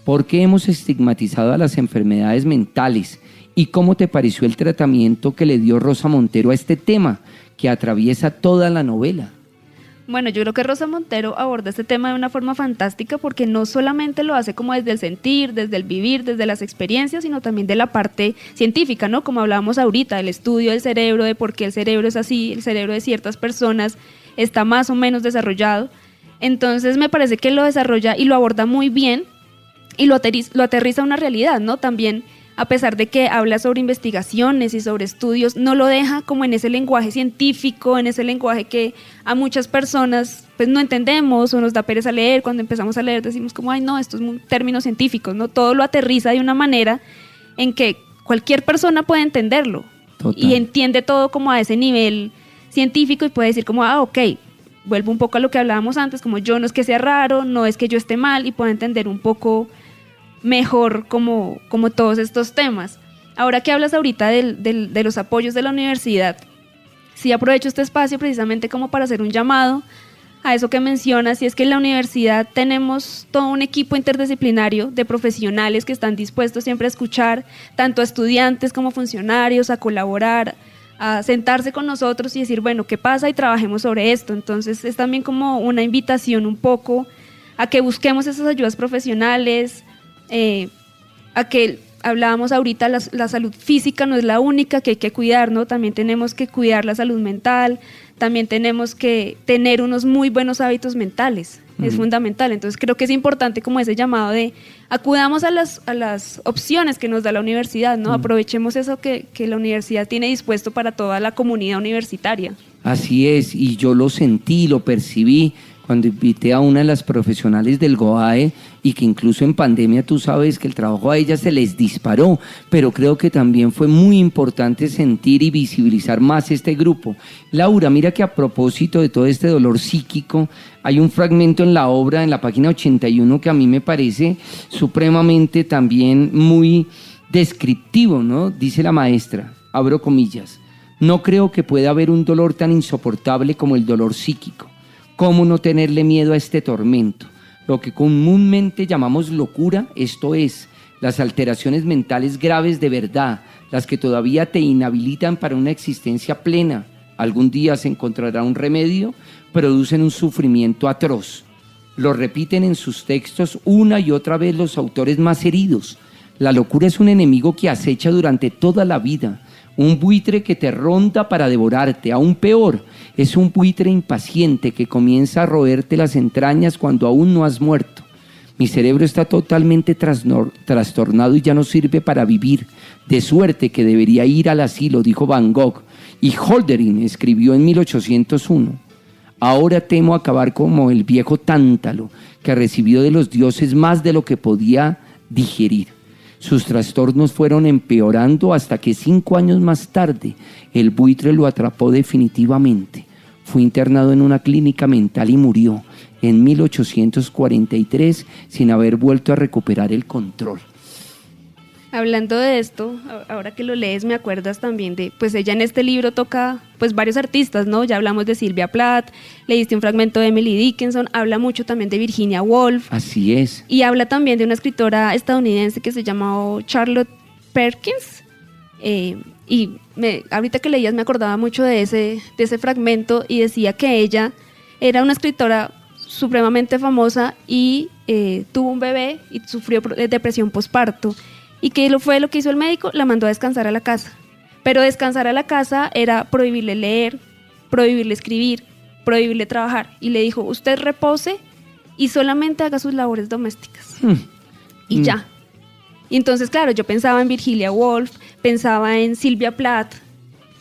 ¿Por qué hemos estigmatizado a las enfermedades mentales? ¿Y cómo te pareció el tratamiento que le dio Rosa Montero a este tema que atraviesa toda la novela?
Bueno, yo creo que Rosa Montero aborda este tema de una forma fantástica porque no solamente lo hace como desde el sentir, desde el vivir, desde las experiencias, sino también de la parte científica, ¿no? Como hablábamos ahorita, el estudio del cerebro, de por qué el cerebro es así, el cerebro de ciertas personas está más o menos desarrollado. Entonces me parece que lo desarrolla y lo aborda muy bien y lo aterriza a una realidad, ¿no? También, a pesar de que habla sobre investigaciones y sobre estudios, no lo deja como en ese lenguaje científico, en ese lenguaje que a muchas personas pues no entendemos o nos da pereza leer. Cuando empezamos a leer decimos como, ay no, estos son términos científicos, ¿no? Todo lo aterriza de una manera en que cualquier persona puede entenderlo. Total. Y entiende todo como a ese nivel científico y puede decir como, ok, vuelvo un poco a lo que hablábamos antes, como yo no es que sea raro, no es que yo esté mal, y puedo entender un poco mejor como todos estos temas. Ahora que hablas ahorita de los apoyos de la universidad, sí aprovecho este espacio precisamente como para hacer un llamado a eso que mencionas, y es que en la universidad tenemos todo un equipo interdisciplinario de profesionales que están dispuestos siempre a escuchar tanto a estudiantes como funcionarios, a colaborar, a sentarse con nosotros y decir, bueno, ¿qué pasa? Y trabajemos sobre esto. Entonces es también como una invitación un poco a que busquemos esas ayudas profesionales, a que hablábamos ahorita, la salud física no es la única que hay que cuidar, ¿no? También tenemos que cuidar la salud mental, también tenemos que tener unos muy buenos hábitos mentales, es fundamental. Entonces creo que es importante como ese llamado de acudamos a las opciones que nos da la universidad, ¿no? Aprovechemos eso que la universidad tiene dispuesto para toda la comunidad universitaria.
Así es, y yo lo sentí, lo percibí cuando invité a una de las profesionales del GOAE, y que incluso en pandemia tú sabes que el trabajo a ellas se les disparó, pero creo que también fue muy importante sentir y visibilizar más este grupo. Laura, mira que a propósito de todo este dolor psíquico, hay un fragmento en la obra, en la página 81, que a mí me parece supremamente también muy descriptivo, ¿no? Dice la maestra, abro comillas, no creo que pueda haber un dolor tan insoportable como el dolor psíquico. ¿Cómo no tenerle miedo a este tormento? Lo que comúnmente llamamos locura, esto es, las alteraciones mentales graves de verdad, las que todavía te inhabilitan para una existencia plena. Algún día se encontrará un remedio, producen un sufrimiento atroz. Lo repiten en sus textos una y otra vez los autores más heridos. La locura es un enemigo que acecha durante toda la vida, un buitre que te ronda para devorarte. Aún peor, es un buitre impaciente que comienza a roerte las entrañas cuando aún no has muerto. Mi cerebro está totalmente trastornado y ya no sirve para vivir, de suerte que debería ir al asilo, dijo Van Gogh. Y Hölderlin escribió en 1801, ahora temo acabar como el viejo Tántalo, que recibió de los dioses más de lo que podía digerir. Sus trastornos fueron empeorando hasta que 5 años más tarde el buitre lo atrapó definitivamente. Fue internado en una clínica mental y murió en 1843 sin haber vuelto a recuperar el control.
Hablando de esto, ahora que lo lees me acuerdas también de, pues ella en este libro toca pues varios artistas, ¿no? Ya hablamos de Sylvia Plath, leíste un fragmento de Emily Dickinson, habla mucho también de Virginia Woolf.
Así es.
Y habla también de una escritora estadounidense que se llamó Charlotte Perkins. Ahorita que leías me acordaba mucho de ese fragmento y decía que ella era una escritora supremamente famosa y tuvo un bebé y sufrió depresión posparto. ¿Y qué fue lo que hizo el médico? La mandó a descansar a la casa. Pero descansar a la casa era prohibirle leer, prohibirle escribir, prohibirle trabajar. Y le dijo, usted repose y solamente haga sus labores domésticas. Y ya. Y entonces, claro, yo pensaba en Virginia Woolf, pensaba en Sylvia Plath,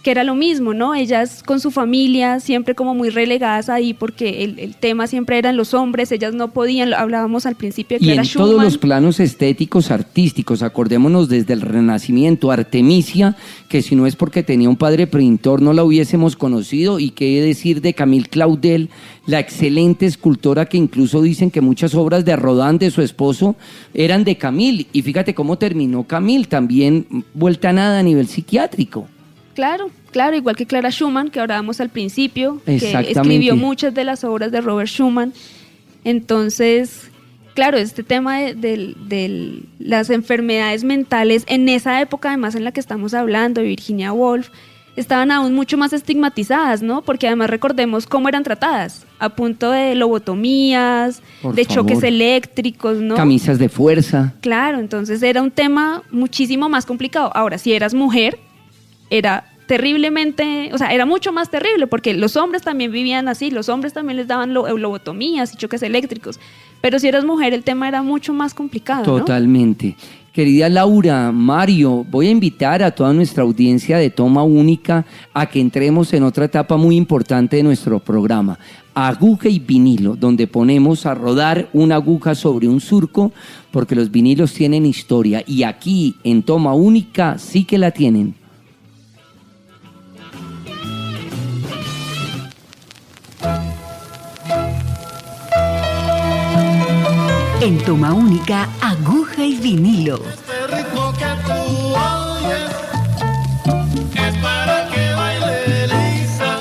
que era lo mismo, ¿no? Ellas con su familia siempre como muy relegadas ahí porque el tema siempre eran los hombres, ellas no podían, hablábamos al principio de Clara Schumann.
Y en todos los planos estéticos, artísticos, acordémonos desde el Renacimiento, Artemisia, que si no es porque tenía un padre pintor no la hubiésemos conocido, y qué decir de Camille Claudel, la excelente escultora que incluso dicen que muchas obras de Rodin, de su esposo, eran de Camille, y fíjate cómo terminó Camille, también vuelta a nada a nivel psiquiátrico.
Claro, igual que Clara Schumann, que hablábamos al principio, que escribió muchas de las obras de Robert Schumann. Entonces, claro, este tema de las enfermedades mentales, en esa época además en la que estamos hablando, de Virginia Woolf, estaban aún mucho más estigmatizadas, ¿no? Porque además recordemos cómo eran tratadas, a punto de lobotomías, de choques eléctricos, ¿no?
Camisas de fuerza.
Claro, entonces era un tema muchísimo más complicado. Ahora, si eras mujer, era terriblemente, o sea, era mucho más terrible, porque los hombres también vivían así, los hombres también les daban lobotomías y choques eléctricos, pero si eras mujer el tema era mucho más complicado,
Totalmente. ¿No? Querida Laura, Mario, voy a invitar a toda nuestra audiencia de Toma Única a que entremos en otra etapa muy importante de nuestro programa, aguja y vinilo, donde ponemos a rodar una aguja sobre un surco, porque los vinilos tienen historia y aquí en Toma Única sí que la tienen.
En Toma Única, aguja y vinilo.
Este ritmo que tú oyes es para que baile Elisa.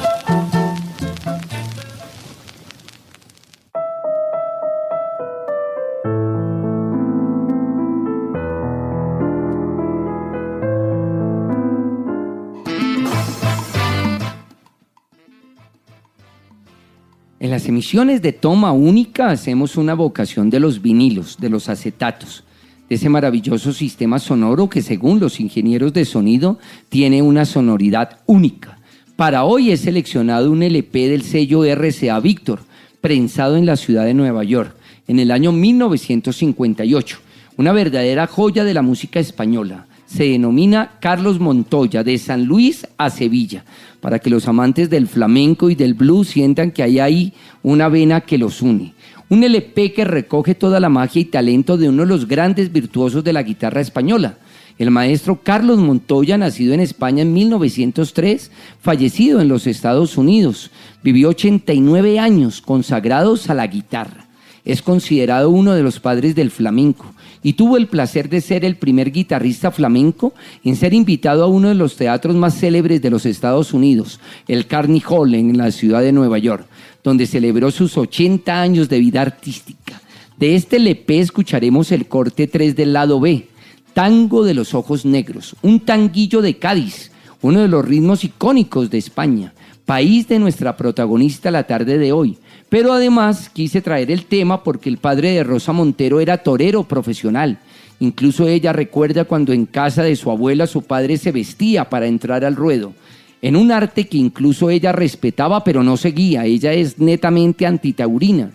En las emisiones de Toma Única hacemos una vocación de los vinilos, de los acetatos, de ese maravilloso sistema sonoro que según los ingenieros de sonido tiene una sonoridad única. Para hoy he seleccionado un LP del sello RCA Víctor, prensado en la ciudad de Nueva York, en el año 1958, una verdadera joya de la música española. Se denomina Carlos Montoya, de San Luis a Sevilla, para que los amantes del flamenco y del blues sientan que hay ahí una vena que los une. Un LP que recoge toda la magia y talento de uno de los grandes virtuosos de la guitarra española, el maestro Carlos Montoya, nacido en España en 1903, fallecido en los Estados Unidos. Vivió 89 años consagrados a la guitarra. Es considerado uno de los padres del flamenco y tuvo el placer de ser el primer guitarrista flamenco en ser invitado a uno de los teatros más célebres de los Estados Unidos, el Carnegie Hall en la ciudad de Nueva York, donde celebró sus 80 años de vida artística. De este LP escucharemos el corte 3 del lado B, Tango de los Ojos Negros, un tanguillo de Cádiz, uno de los ritmos icónicos de España, país de nuestra protagonista la tarde de hoy. Pero además quise traer el tema porque el padre de Rosa Montero era torero profesional. Incluso ella recuerda cuando en casa de su abuela su padre se vestía para entrar al ruedo, en un arte que incluso ella respetaba pero no seguía. Ella es netamente antitaurina.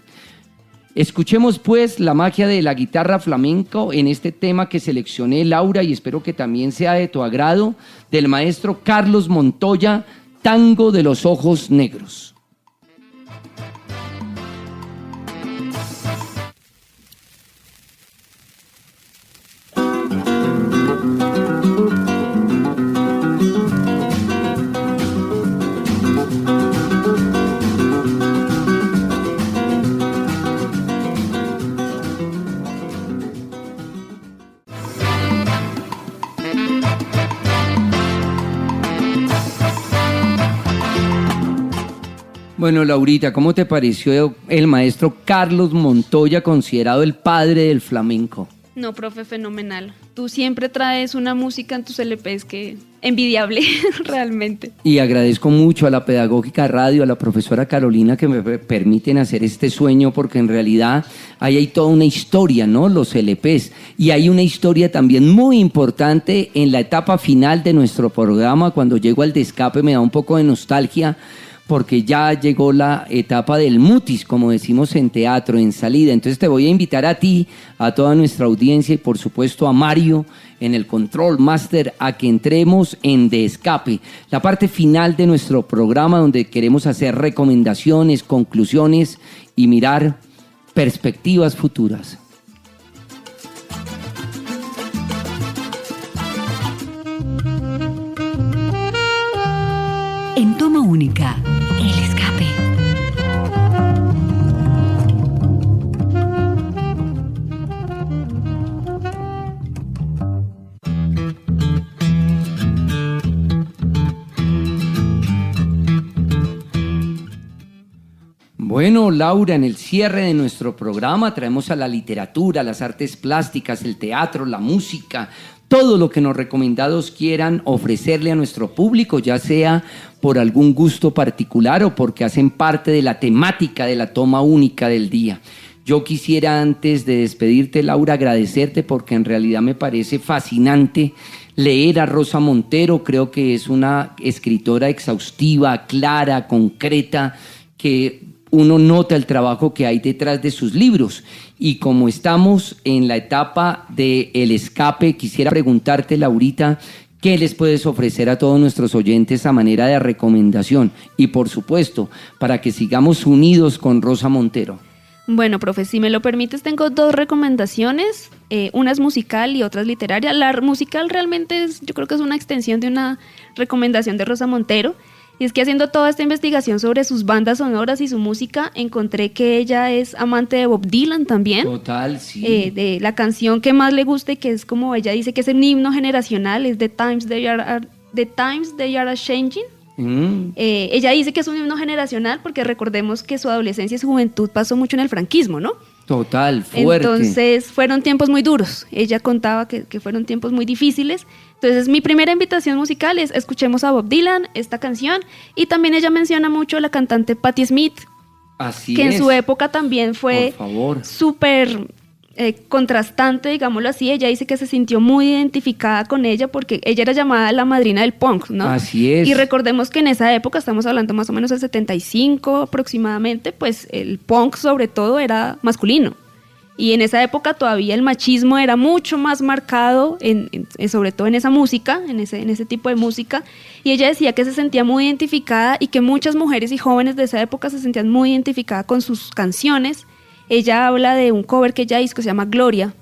Escuchemos pues la magia de la guitarra flamenco en este tema que seleccioné, Laura, y espero que también sea de tu agrado, del maestro Carlos Montoya, Tango de los Ojos Negros. Bueno, Laurita, ¿cómo te pareció el maestro Carlos Montoya, considerado el padre del flamenco?
No, profe, fenomenal. Tú siempre traes una música en tus LPs que envidiable, realmente.
Y agradezco mucho a la Pedagógica Radio, a la profesora Carolina, que me permiten hacer este sueño, porque en realidad ahí hay toda una historia, ¿no? Los LPs. Y hay una historia también muy importante en la etapa final de nuestro programa. Cuando llego al Descape me da un poco de nostalgia, porque ya llegó la etapa del mutis, como decimos en teatro, en salida. Entonces te voy a invitar a ti, a toda nuestra audiencia y por supuesto a Mario en el Control Master, a que entremos en Descape, la parte final de nuestro programa donde queremos hacer recomendaciones, conclusiones y mirar perspectivas futuras.
En Toma Única, el escape.
Bueno, Laura, en el cierre de nuestro programa traemos a la literatura, las artes plásticas, el teatro, la música, todo lo que los recomendados quieran ofrecerle a nuestro público, ya sea por algún gusto particular o porque hacen parte de la temática de la toma única del día. Yo quisiera, antes de despedirte, Laura, agradecerte porque en realidad me parece fascinante leer a Rosa Montero. Creo que es una escritora exhaustiva, clara, concreta, que uno nota el trabajo que hay detrás de sus libros. Y como estamos en la etapa del escape, quisiera preguntarte, Laurita, ¿qué les puedes ofrecer a todos nuestros oyentes a manera de recomendación? Y por supuesto, para que sigamos unidos con Rosa Montero.
Bueno, profe, si me lo permites, tengo 2 recomendaciones. Una es musical y otra es literaria. La musical realmente yo creo que es una extensión de una recomendación de Rosa Montero. Y es que haciendo toda esta investigación sobre sus bandas sonoras y su música, encontré que ella es amante de Bob Dylan también.
Total, sí.
De la canción que más le gusta y que es como ella dice que es un himno generacional, es The Times They Are A-Changing. Ella dice que es un himno generacional porque recordemos que su adolescencia y su juventud pasó mucho en el franquismo, ¿no?
Total, fuerte.
Entonces fueron tiempos muy duros. Ella contaba que fueron tiempos muy difíciles. Entonces mi primera invitación musical es escuchemos a Bob Dylan, esta canción. Y también ella menciona mucho a la cantante Patti Smith.
Así
que
es.
En su época también fue súper contrastante, digámoslo así. Ella dice que se sintió muy identificada con ella porque ella era llamada la madrina del punk, ¿no?
Así es.
Y recordemos que en esa época, estamos hablando más o menos del 75 aproximadamente, pues el punk sobre todo era masculino. Y en esa época todavía el machismo era mucho más marcado, sobre todo en esa música, en ese tipo de música. Y ella decía que se sentía muy identificada y que muchas mujeres y jóvenes de esa época se sentían muy identificadas con sus canciones. Ella habla de un cover que ella hizo que se llama Gloria.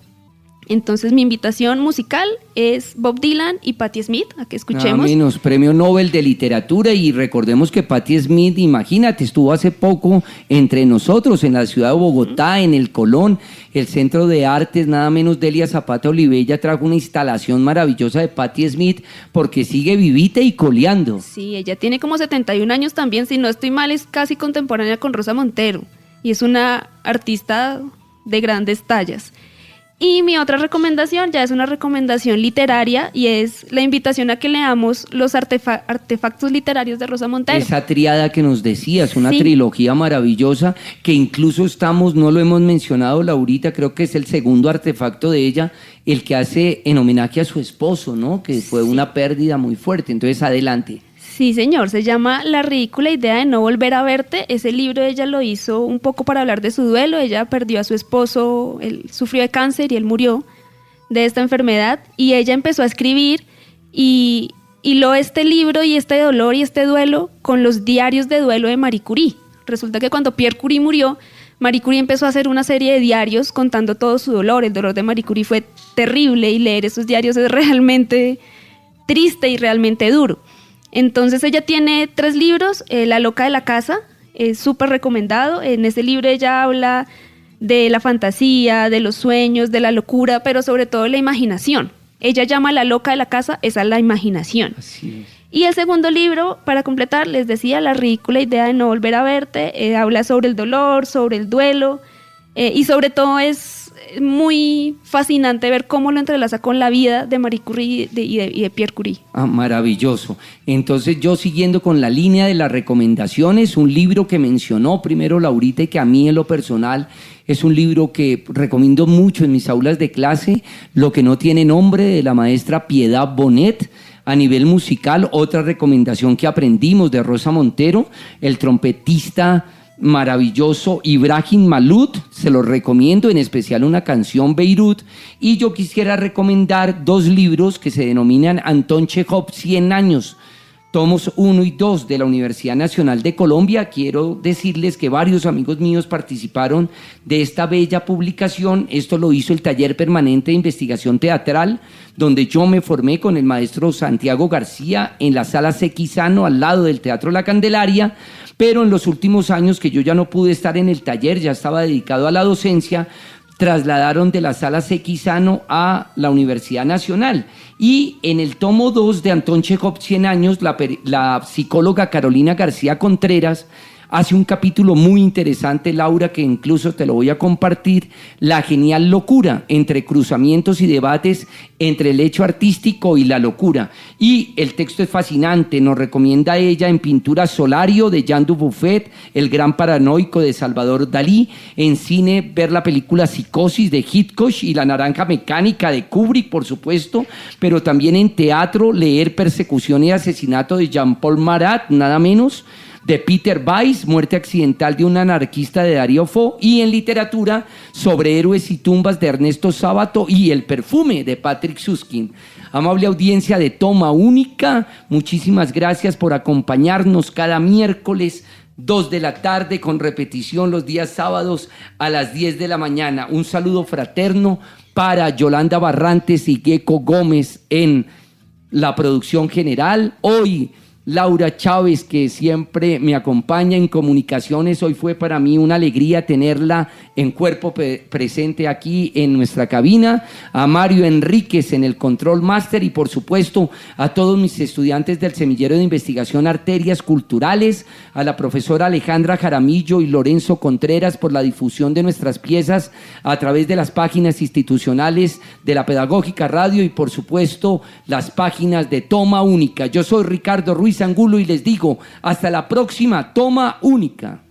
Entonces mi invitación musical es Bob Dylan y Patti Smith, a que escuchemos.
Menos Premio Nobel de Literatura, y recordemos que Patti Smith, imagínate, estuvo hace poco entre nosotros en la ciudad de Bogotá, en el Colón, el Centro de Artes, nada menos Delia Zapata Olivella trajo una instalación maravillosa de Patti Smith porque sigue vivita y coleando.
Sí, ella tiene como 71 años también, si no estoy mal es casi contemporánea con Rosa Montero y es una artista de grandes tallas. Y mi otra recomendación ya es una recomendación literaria y es la invitación a que leamos los artefactos literarios de Rosa Montero.
Esa triada que nos decías, una trilogía maravillosa que incluso no lo hemos mencionado, Laurita, creo que es el segundo artefacto de ella, el que hace en homenaje a su esposo, ¿no? Que fue una pérdida muy fuerte. Entonces, adelante.
Sí, señor, se llama La ridícula idea de no volver a verte. Ese libro ella lo hizo un poco para hablar de su duelo. Ella perdió a su esposo, él sufrió de cáncer y él murió de esta enfermedad. Y ella empezó a escribir y hiló este libro y este dolor y este duelo con los diarios de duelo de Marie Curie. Resulta que cuando Pierre Curie murió, Marie Curie empezó a hacer una serie de diarios contando todo su dolor. El dolor de Marie Curie fue terrible y leer esos diarios es realmente triste y realmente duro. Entonces ella tiene 3 libros, La loca de la casa, es súper recomendado. En ese libro ella habla de la fantasía, de los sueños, de la locura, pero sobre todo de la imaginación. Ella llama a la loca de la casa, esa es la imaginación.
Así es.
Y el segundo libro, para completar, les decía, La ridícula idea de no volver a verte, habla sobre el dolor, sobre el duelo, y sobre todo es muy fascinante ver cómo lo entrelaza con la vida de Marie Curie y de Pierre Curie.
Maravilloso. Entonces, yo siguiendo con la línea de las recomendaciones, un libro que mencionó primero Laurita y que a mí en lo personal es un libro que recomiendo mucho en mis aulas de clase, Lo que no tiene nombre, de la maestra Piedad Bonet. A nivel musical, otra recomendación que aprendimos de Rosa Montero, el trompetista maravilloso Ibrahim Malut, se lo recomiendo, en especial una canción, Beirut. Y yo quisiera recomendar 2 libros que se denominan Antón Chekhov 100 años, tomos 1 y 2 de la Universidad Nacional de Colombia. Quiero decirles que varios amigos míos participaron de esta bella publicación. Esto lo hizo el Taller Permanente de Investigación Teatral, donde yo me formé con el maestro Santiago García en la Sala Sequizano, al lado del Teatro La Candelaria. Pero en los últimos años que yo ya no pude estar en el taller, ya estaba dedicado a la docencia, trasladaron de la Sala Sequizano a la Universidad Nacional. Y en el tomo 2 de Antón Chekhov 100 años, la psicóloga Carolina García Contreras hace un capítulo muy interesante, Laura, que incluso te lo voy a compartir, la genial locura, entre cruzamientos y debates entre el hecho artístico y la locura. Y el texto es fascinante, nos recomienda ella en pintura Solario de Jean Dubuffet, El gran paranoico de Salvador Dalí, en cine ver la película Psicosis de Hitchcock y La naranja mecánica de Kubrick, por supuesto, pero también en teatro leer Persecución y asesinato de Jean-Paul Marat, nada menos, de Peter Weiss, Muerte accidental de un anarquista de Darío Fo, y en literatura sobre Héroes y tumbas de Ernesto Sábato y El perfume de Patrick Süskind. Amable audiencia de Toma Única, muchísimas gracias por acompañarnos cada miércoles 2 de la tarde, con repetición los días sábados a las 10 de la mañana. Un saludo fraterno para Yolanda Barrantes y Gecko Gómez en la producción general. Hoy Laura Chávez, que siempre me acompaña en comunicaciones. Hoy fue para mí una alegría tenerla en cuerpo presente aquí en nuestra cabina. A Mario Enríquez en el Control Master y por supuesto a todos mis estudiantes del Semillero de Investigación Arterias Culturales, a la profesora Alejandra Jaramillo y Lorenzo Contreras por la difusión de nuestras piezas a través de las páginas institucionales de la Pedagógica Radio y por supuesto las páginas de Toma Única. Yo soy Ricardo Ruiz Angulo y les digo hasta la próxima Toma Única.